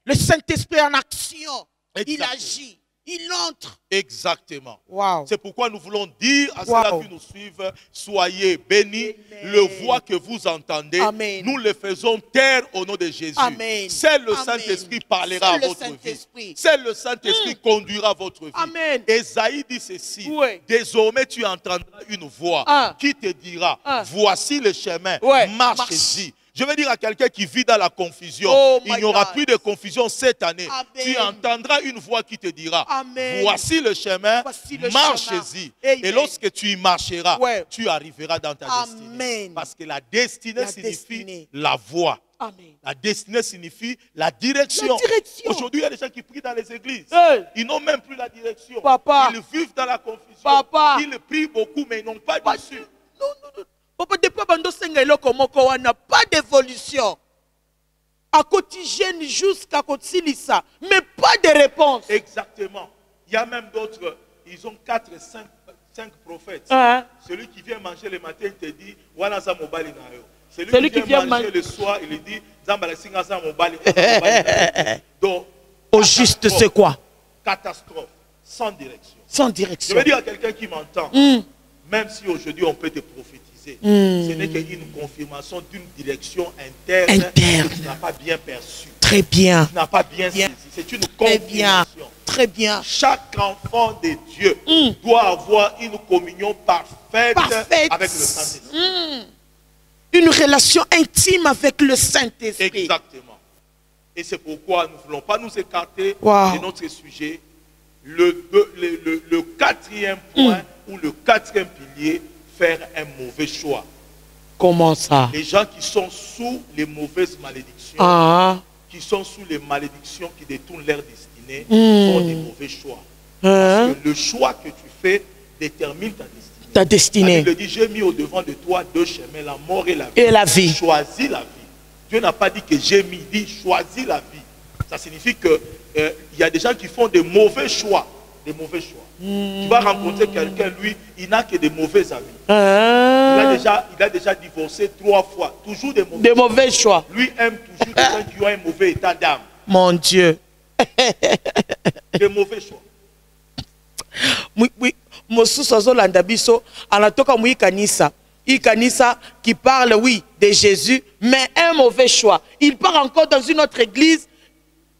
Le Saint-Esprit en action. Il agit. Il entre. Exactement. C'est pourquoi nous voulons dire à ceux qui nous suivent, soyez bénis. Le voix que vous entendez, nous le faisons taire au nom de Jésus. Seul le Saint-Esprit parlera à votre vie. Seul le Saint-Esprit conduira votre vie. Esaïe dit ceci. Désormais, tu entendras une voix qui te dira, voici le chemin, marche-y. Je veux dire à quelqu'un qui vit dans la confusion, il n'y aura plus de confusion cette année. Tu entendras une voix qui te dira, voici le chemin, marche-y. Et lorsque tu y marcheras, tu arriveras dans ta destinée. Parce que la destinée signifie la voie. La destinée signifie la direction. Aujourd'hui, il y a des gens qui prient dans les églises. Ils n'ont même plus la direction. Ils vivent dans la confusion. Ils prient beaucoup, mais ils n'ont pas d'issue. On n'a pas d'évolution. À quotidien jusqu'à Kotilissa, mais pas de réponse. Exactement. Il y a même d'autres, ils ont 4 et 5 prophètes. Celui qui vient manger le matin, il te dit, celui qui vient manger le soir, il dit, donc, au juste, c'est quoi? Catastrophe, sans direction. Sans direction. Je veux dire à quelqu'un qui m'entend, même si aujourd'hui on peut te prophétiser, ce n'est qu'une confirmation d'une direction interne que tu n'as pas bien perçue. Très bien. Tu n'as pas bien saisi. C'est une confirmation. Très bien. Chaque enfant de Dieu doit avoir une communion parfaite. Avec le Saint-Esprit. Une relation intime avec le Saint-Esprit. Exactement. Et c'est pourquoi nous ne voulons pas nous écarter de notre sujet. Le quatrième point ou le quatrième pilier, faire un mauvais choix. Comment ça? Les gens qui sont sous les mauvaises malédictions, qui sont sous les malédictions qui détournent leur destinée, font des mauvais choix. Parce que le choix que tu fais détermine ta destinée. Ta destinée. La Bible dit, j'ai mis au devant de toi 2 chemins, la mort et la vie. Et la vie. Choisis la vie. Dieu n'a pas dit que j'ai mis, il dit choisis la vie. Ça signifie que il y a des gens qui font des mauvais choix. Des mauvais choix. Tu vas rencontrer quelqu'un, lui, il n'a que des mauvais amis. Il a déjà divorcé 3 fois. Toujours des mauvais choix. Lui aime toujours des gens qui ont un mauvais état d'âme. Mon Dieu. Des mauvais choix. Oui, Mosusu Azolanda biso, anatoka mui kanisa. Kanisa qui parle, oui, de Jésus, mais un mauvais choix. Il part encore dans une autre église.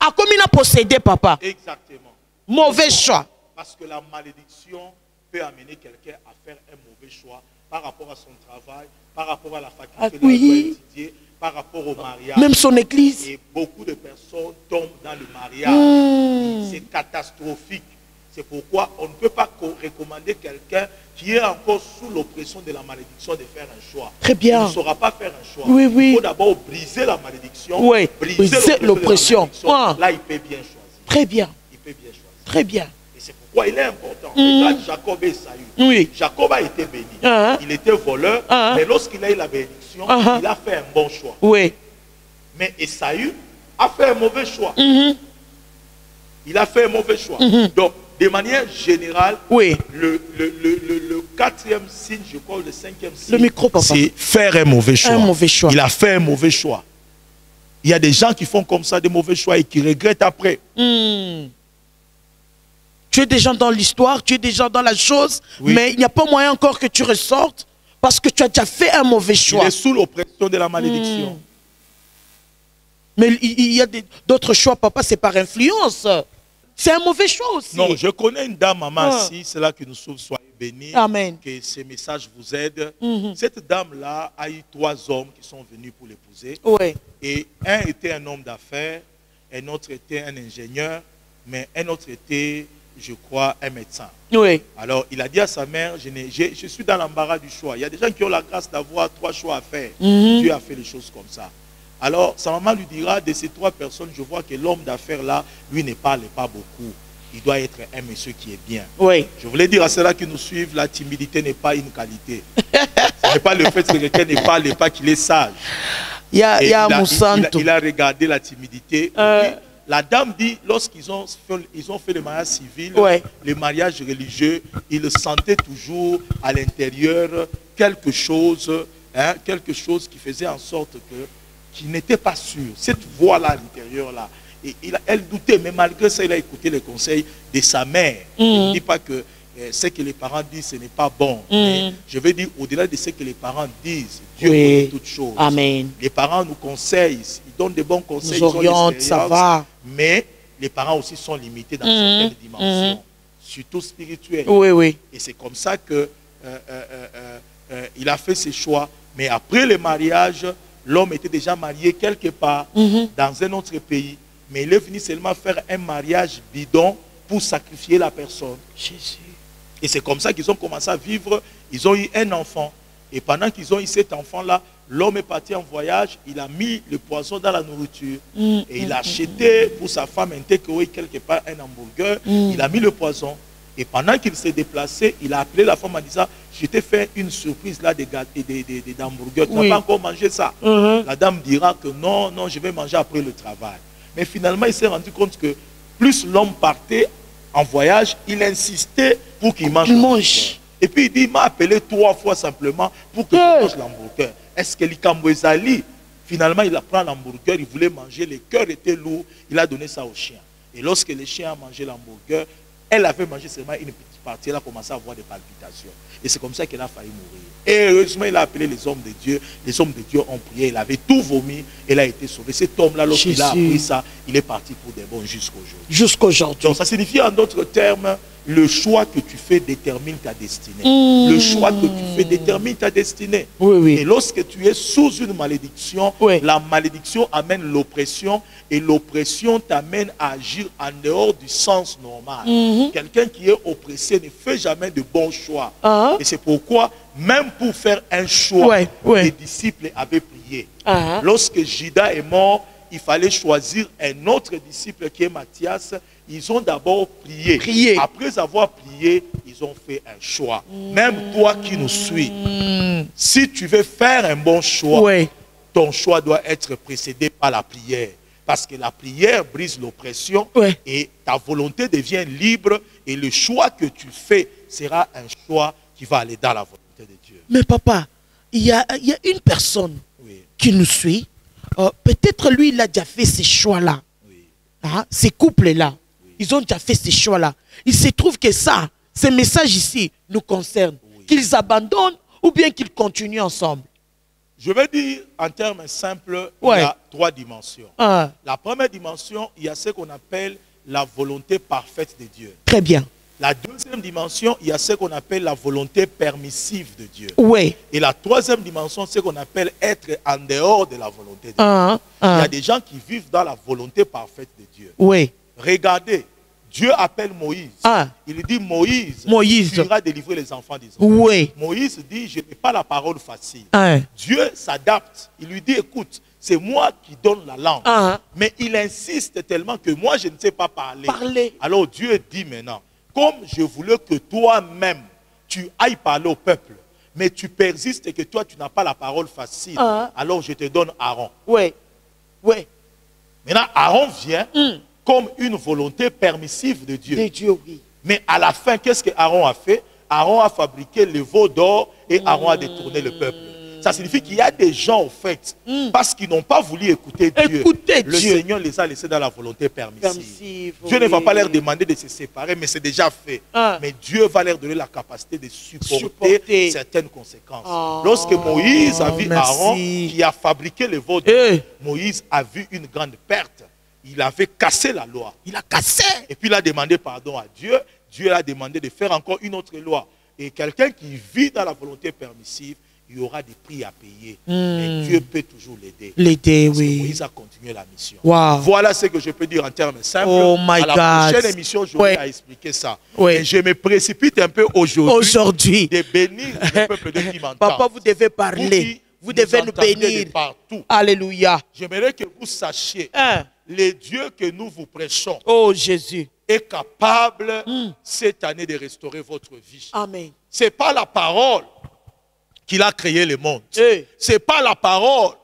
À comme il a possédé, papa. Exactement. Mauvais choix. Parce que la malédiction peut amener quelqu'un à faire un mauvais choix par rapport à son travail, par rapport à la faculté qu'il doit étudier, par rapport au mariage. Même son église. Et beaucoup de personnes tombent dans le mariage. C'est catastrophique. C'est pourquoi on ne peut pas recommander quelqu'un qui est encore sous l'oppression de la malédiction de faire un choix. Très bien. Il ne saura pas faire un choix. Oui, oui. Il faut d'abord briser la malédiction. Oui, briser l'oppression. Là, il peut bien choisir. Très bien. Il peut bien choisir. Très bien. Et c'est pourquoi il est important. Regarde Jacob et Esaü. Oui. Jacob a été béni. Il était voleur, mais lorsqu'il a eu la bénédiction, il a fait un bon choix. Oui. Mais Esaü a fait un mauvais choix. Il a fait un mauvais choix. Donc, de manière générale, oui. le 4e signe, je crois, le 5e signe, le micro, papa, c'est faire un mauvais choix. Un mauvais choix. Il a fait un mauvais choix. Il y a des gens qui font comme ça des mauvais choix et qui regrettent après. Tu es déjà dans l'histoire, tu es déjà dans la chose, mais il n'y a pas moyen encore que tu ressortes parce que tu as déjà fait un mauvais choix. Il est sous l'oppression de la malédiction. Mais il y a d'autres choix, papa, c'est par influence. C'est un mauvais choix aussi. Non, je connais une dame, maman, ici, c'est là que nous sommes, soyez bénis. Amen. Que ces messages vous aident. Cette dame-là a eu 3 hommes qui sont venus pour l'épouser. Oui. Et un était un homme d'affaires, un autre était un ingénieur, mais un autre était, je crois, un médecin. Oui. Alors, il a dit à sa mère, je suis dans l'embarras du choix. Il y a des gens qui ont la grâce d'avoir 3 choix à faire. Dieu a fait les choses comme ça. Alors, sa maman lui dira, de ces 3 personnes, je vois que l'homme d'affaires là, lui ne parle pas beaucoup. Il doit être un monsieur qui est bien. Oui. Je voulais dire à ceux-là qui nous suivent, la timidité n'est pas une qualité. Ce n'est pas le fait que quelqu'un ne parle pas qu'il est sage. Il a regardé la timidité. La dame dit, lorsqu'ils ont fait le mariage civil, le mariage religieux, ils sentaient toujours à l'intérieur quelque chose qui faisait en sorte qu'il n'était pas sûr. Cette voix-là à l'intérieur, là, elle doutait, mais malgré ça, il a écouté les conseils de sa mère. Je ne dis pas que ce que les parents disent, ce n'est pas bon. Mais je veux dire, au-delà de ce que les parents disent, Dieu connaît toutes choses. Amen. Les parents nous conseillent, ils donnent des bons conseils, ils orientent, ça va. Mais les parents aussi sont limités dans certaines dimensions, surtout spirituelles. Oui, oui. Et c'est comme ça que il a fait ses choix. Mais après le mariage, l'homme était déjà marié quelque part dans un autre pays. Mais il est venu seulement faire un mariage bidon pour sacrifier la personne. Jésus. Et c'est comme ça qu'ils ont commencé à vivre. Ils ont eu un enfant. Et pendant qu'ils ont eu cet enfant-là, l'homme est parti en voyage. Il a mis le poison dans la nourriture. Et il a acheté pour sa femme un takeaway quelque part, un hamburger. Il a mis le poison. Et pendant qu'il s'est déplacé, il a appelé la femme en disant, je t'ai fait une surprise là d'hamburger. Tu n'as pas encore mangé ça. La dame dira que non, non, je vais manger après le travail. Mais finalement, il s'est rendu compte que plus l'homme partait en voyage, il insistait pour qu'il mange. Et puis il dit, il m'a appelé 3 fois simplement pour que je mange l'hamburger. Est-ce que l'Ikamboezali, finalement, il apprend l'hamburger, il voulait manger, le cœur était lourd, il a donné ça au chien. Et lorsque le chien a mangé l'hamburger, elle avait mangé seulement une petite partie, elle a commencé à avoir des palpitations. Et c'est comme ça qu'elle a failli mourir. Et heureusement, il a appelé les hommes de Dieu. Les hommes de Dieu ont prié, il avait tout vomi, elle a été sauvée. Cet homme-là, lorsqu'il a appris ça, il est parti pour des bons jusqu'aujourd'hui. Jusqu'aujourd'hui. Donc ça signifie en d'autres termes, le choix que tu fais détermine ta destinée. Le choix que tu fais détermine ta destinée. Oui, oui. Et lorsque tu es sous une malédiction, la malédiction amène l'oppression et l'oppression t'amène à agir en dehors du sens normal. Quelqu'un qui est oppressé ne fait jamais de bons choix. Et c'est pourquoi, même pour faire un choix, les disciples avaient prié. Lorsque Judas est mort, il fallait choisir un autre disciple qui est Matthias. Ils ont d'abord prié. Après avoir prié, ils ont fait un choix. Même toi qui nous suis, si tu veux faire un bon choix, ton choix doit être précédé par la prière. Parce que la prière brise l'oppression et ta volonté devient libre et le choix que tu fais sera un choix qui va aller dans la volonté de Dieu. Mais papa, il y a une personne qui nous suit. Peut-être lui, il a déjà fait ces choix-là. Hein? Ces couples-là, ils ont déjà fait ces choix-là. Il se trouve que ça, ces messages ici nous concernent. Qu'ils abandonnent ou bien qu'ils continuent ensemble. Je vais dire en termes simples, il y a 3 dimensions. La première dimension, il y a ce qu'on appelle la volonté parfaite de Dieu. Très bien. La deuxième dimension, il y a ce qu'on appelle la volonté permissive de Dieu. Oui. Et la troisième dimension, c'est ce qu'on appelle être en dehors de la volonté de Dieu. Il y a des gens qui vivent dans la volonté parfaite de Dieu. Oui. Regardez, Dieu appelle Moïse. Il dit Moïse, tu iras délivrer les enfants d'Israël. Oui. Moïse dit, je n'ai pas la parole facile. Dieu s'adapte. Il lui dit, écoute, c'est moi qui donne la langue. Mais il insiste tellement que moi, je ne sais pas parler. Alors Dieu dit maintenant, comme je voulais que toi-même, tu ailles parler au peuple, mais tu persistes et que toi, tu n'as pas la parole facile, alors je te donne Aaron. Oui. Oui. Maintenant, Aaron vient comme une volonté permissive de Dieu. Mais à la fin, qu'est-ce que Aaron a fait? Aaron a fabriqué le veau d'or et Aaron a détourné le peuple. Ça signifie qu'il y a des gens, au fait, parce qu'ils n'ont pas voulu écouter Dieu, le Seigneur les a laissés dans la volonté permissive. Dieu ne va pas leur demander de se séparer, mais c'est déjà fait. Mais Dieu va leur donner la capacité de supporter certaines conséquences. Lorsque Moïse a vu Aaron qui a fabriqué le veau d'or, Moïse a vu une grande perte. Il avait cassé la loi. Il a cassé. Et puis il a demandé pardon à Dieu. Dieu a demandé de faire encore une autre loi. Et quelqu'un qui vit dans la volonté permissive, il y aura des prix à payer. Mais Dieu peut toujours l'aider. Parce que Moïse a continué la mission. Voilà ce que je peux dire en termes simples. À la prochaine émission, j'aurai à expliquer ça. Et je me précipite un peu aujourd'hui de bénir le peuple de qui m'entend. Papa, vous devez parler. Vous devez nous bénir. Partout. Alléluia. J'aimerais que vous sachiez, le Dieu que nous vous prêchons, Jésus, est capable cette année de restaurer votre vie. Amen. Ce n'est pas la parole qu'il a créé le monde. Ce n'est pas la parole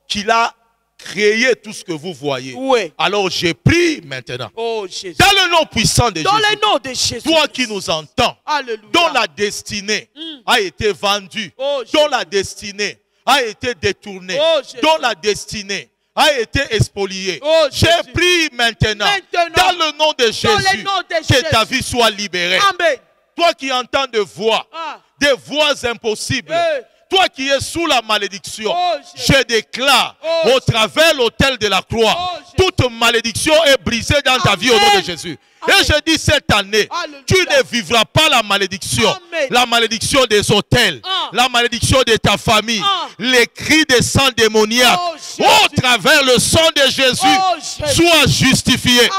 qu'il a créé tout ce que vous voyez. Alors je prie maintenant. Jésus. Dans le nom puissant de Jésus. Dans le nom de Jésus. Toi qui nous entends. Alléluia. Dont la destinée a été vendue. Dont la destinée a été détournée. Dont la destinée a été expoliée. Je prie maintenant. Dans le nom de Jésus. Que ta vie soit libérée. Amen. Toi qui entends des voix impossibles, toi qui es sous la malédiction, je déclare au travers l'autel de la croix, toute malédiction est brisée dans ta vie au nom de Jésus. Et je dis cette année, tu ne vivras pas la malédiction des autels, la malédiction de ta famille, les cris des sangs démoniaques. Au travers le sang de Jésus, sois justifié.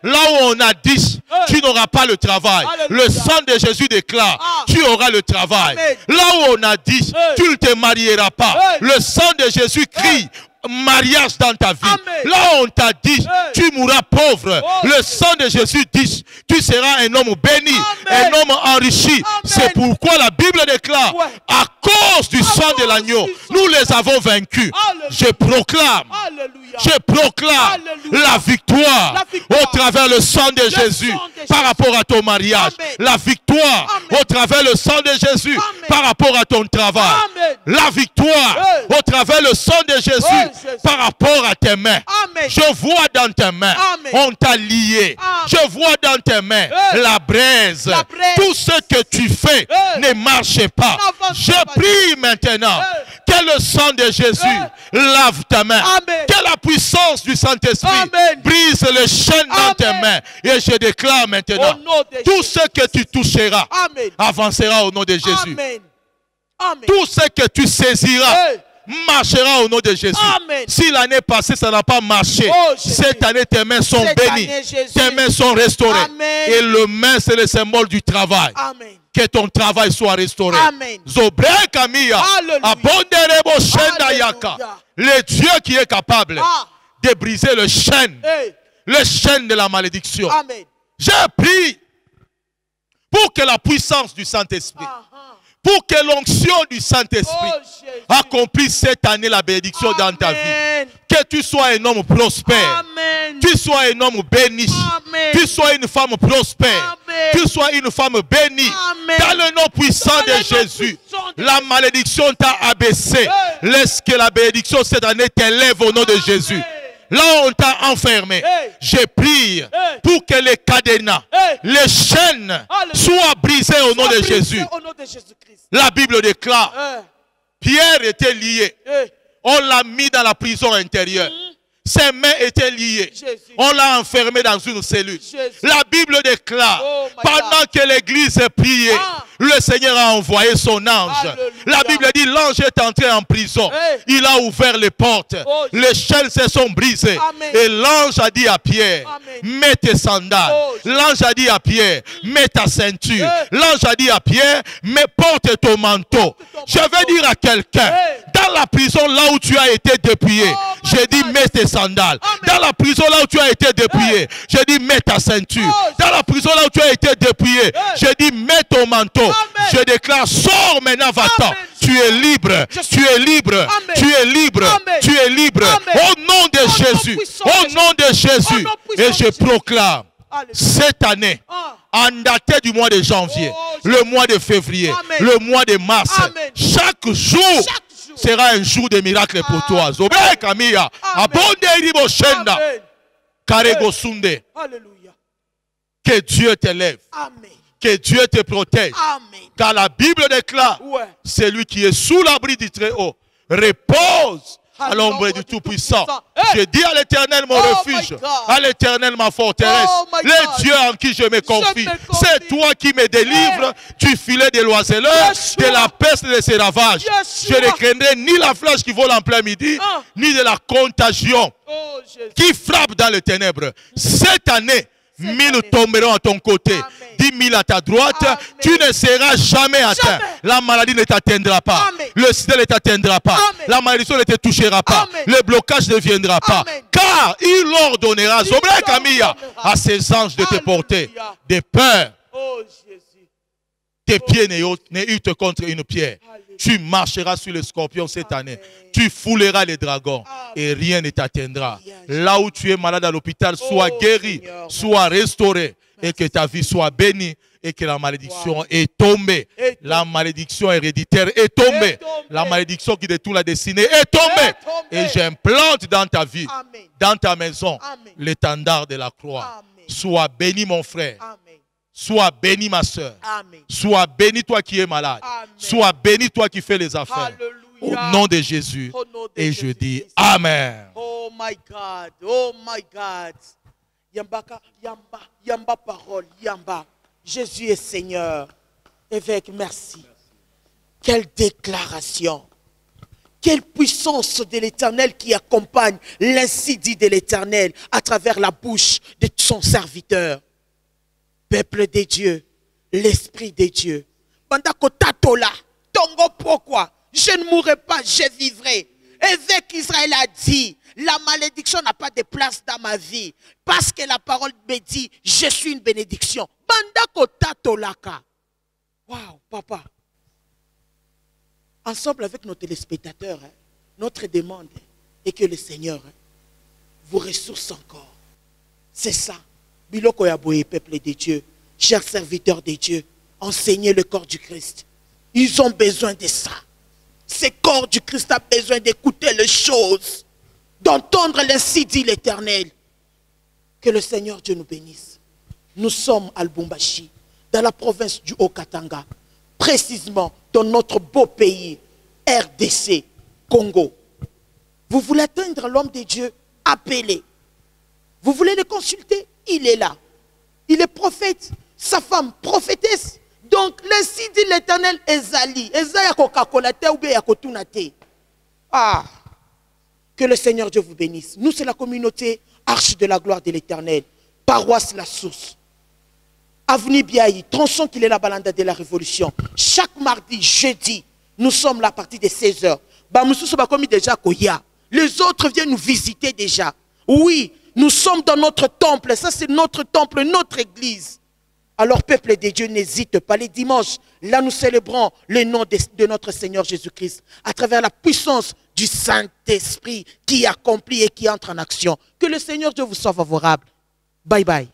Là où on a dit, tu n'auras pas le travail. Le sang de Jésus déclare, tu auras le travail. Là où on a dit, tu ne te marieras pas. Le sang de Jésus crie, mariage dans ta vie. Là on t'a dit, tu mourras pauvre. Le sang de Jésus dit, tu seras un homme béni, un homme enrichi. C'est pourquoi la Bible déclare, à cause du sang de l'agneau, nous les avons vaincus. Je proclame la victoire au travers le sang de Jésus par rapport à ton mariage. La victoire au travers le sang de Jésus par rapport à ton travail. La victoire au travers le sang de Jésus par rapport à tes mains. Je vois dans tes mains, on t'a lié. Je vois dans tes mains la braise. Tout ce que tu fais ne marche pas. Je prie maintenant que le sang de Jésus lave ta main. Que la puissance du Saint-Esprit brise les chaînes dans tes mains. Et je déclare maintenant, tout ce que tu toucheras avancera au nom de Jésus. Tout ce que tu saisiras marchera au nom de Jésus. Si l'année passée ça n'a pas marché, cette année tes mains sont bénies, tes mains sont restaurées. Et le main c'est le symbole du travail. Que ton travail soit restauré. Le Dieu qui est capable de briser le chaîne de la malédiction. J'ai prié pour que la puissance du Saint-Esprit, pour que l'onction du Saint-Esprit accomplisse cette année la bénédiction dans ta vie. Que tu sois un homme prospère. Tu sois un homme béni. Tu sois une femme prospère. Tu sois une femme bénie. Dans le nom puissant de Jésus. La malédiction t'a abaissé. Laisse que la bénédiction cette année t'élève au nom de Jésus. Là où on t'a enfermé, je prie pour que les cadenas, les chaînes soient brisées au nom de Jésus. La Bible déclare, Pierre était lié. On l'a mis dans la prison intérieure. Ses mains étaient liées. On l'a enfermé dans une cellule. La Bible déclare, pendant que l'église priait, le Seigneur a envoyé son ange. La Bible dit, l'ange est entré en prison. Il a ouvert les portes. Les chaînes se sont brisées. Et l'ange a dit à Pierre, mets tes sandales. L'ange a dit à Pierre, mets ta ceinture. L'ange a dit à Pierre, porte ton manteau. Je vais dire à quelqu'un, dans la prison là où tu as été dépouillé, j'ai dit, mets tes sandales. Dans la prison là où tu as été dépouillé, j'ai dit, mets ta ceinture. Dans la prison là où tu as été dépouillé, j'ai dit, mets ton manteau. Je déclare, sors maintenant, va-t'en. Tu es libre, tu es libre, tu es libre, tu es libre. Au nom de Jésus, au nom de Jésus. Et je proclame, cette année, en date du mois de janvier, le mois de février, le mois de mars, chaque jour sera un jour de miracle pour toi. Zobe Camilla, abonde ribo shenda, karego sunde. Que Dieu t'élève. Que Dieu te protège. Car la Bible déclare, celui qui est sous l'abri du Très-Haut repose à l'ombre du Tout-Puissant. Je dis à l'Éternel mon refuge, à l'Éternel ma forteresse, le Dieu en qui je me confie. C'est toi qui me délivres du filet des oiseleurs, de la peste et de ses ravages. Je ne craindrai ni la flèche qui vole en plein midi, ni de la contagion qui frappe dans les ténèbres. Cette année, 1000 tomberont à ton côté, 10 000 à ta droite. Tu ne seras jamais atteint. La maladie ne t'atteindra pas. Le sida ne t'atteindra pas. La malédiction ne te touchera pas. Le blocage ne viendra pas. Car il ordonnera à ses anges de te porter des peurs. Tes pieds ne heurtent contre une pierre. Tu marcheras sur les scorpions cette année. Tu fouleras les dragons et rien ne t'atteindra. Là où tu es malade à l'hôpital, sois guéri, sois restauré et que ta vie soit bénie et que la malédiction est tombée. La malédiction héréditaire est tombée. La malédiction qui détourne la destinée est tombée. Et j'implante dans ta vie, dans ta maison, l'étendard de la croix. Sois béni mon frère. Sois béni ma soeur. Sois béni toi qui es malade. Sois béni toi qui fais les affaires. Au nom de Jésus. Et je dis Amen. Oh my God. Oh my God. Yamba parole. Yamba. Jésus est Seigneur. Évêque, merci. Quelle déclaration. Quelle puissance de l'Éternel qui accompagne l'ainsi dit de l'Éternel à travers la bouche de son serviteur. Peuple de Dieu, l'Esprit de Dieu. Bandako tatola, tongo pourquoi? Je ne mourrai pas, je vivrai. Évêque Israël a dit, la malédiction n'a pas de place dans ma vie. Parce que la parole me dit, je suis une bénédiction. Bandako tatolaka. Waouh, papa. Ensemble avec nos téléspectateurs, notre demande est que le Seigneur vous ressource encore. C'est ça. Biloko Yaboye, peuple de Dieu, chers serviteurs de Dieu, enseignez le corps du Christ. Ils ont besoin de ça. Ce corps du Christ a besoin d'écouter les choses, d'entendre l'ainsi dit l'Éternel. Que le Seigneur Dieu nous bénisse. Nous sommes à Lubumbashi, dans la province du Haut-Katanga, précisément dans notre beau pays, RDC, Congo. Vous voulez atteindre l'homme de Dieu, appelez. Vous voulez le consulter? Il est là. Il est prophète. Sa femme, prophétesse. Donc, l'ainsi dit l'Éternel Ezali. Ezali Coca-Cola ou bien Kotunate. Ah. Que le Seigneur Dieu vous bénisse. Nous, c'est la communauté Arche de la gloire de l'Éternel. Paroisse La Source. Avenue Biaï, tronçon qu'il est la balanda de la Révolution. Chaque mardi, jeudi, nous sommes là à partir de 16h. Les autres viennent nous visiter déjà. Oui. Nous sommes dans notre temple. Ça, c'est notre temple, notre église. Alors, peuple de Dieu, n'hésite pas. Les dimanches, là, nous célébrons le nom de notre Seigneur Jésus-Christ à travers la puissance du Saint-Esprit qui accomplit et qui entre en action. Que le Seigneur Dieu vous soit favorable. Bye bye.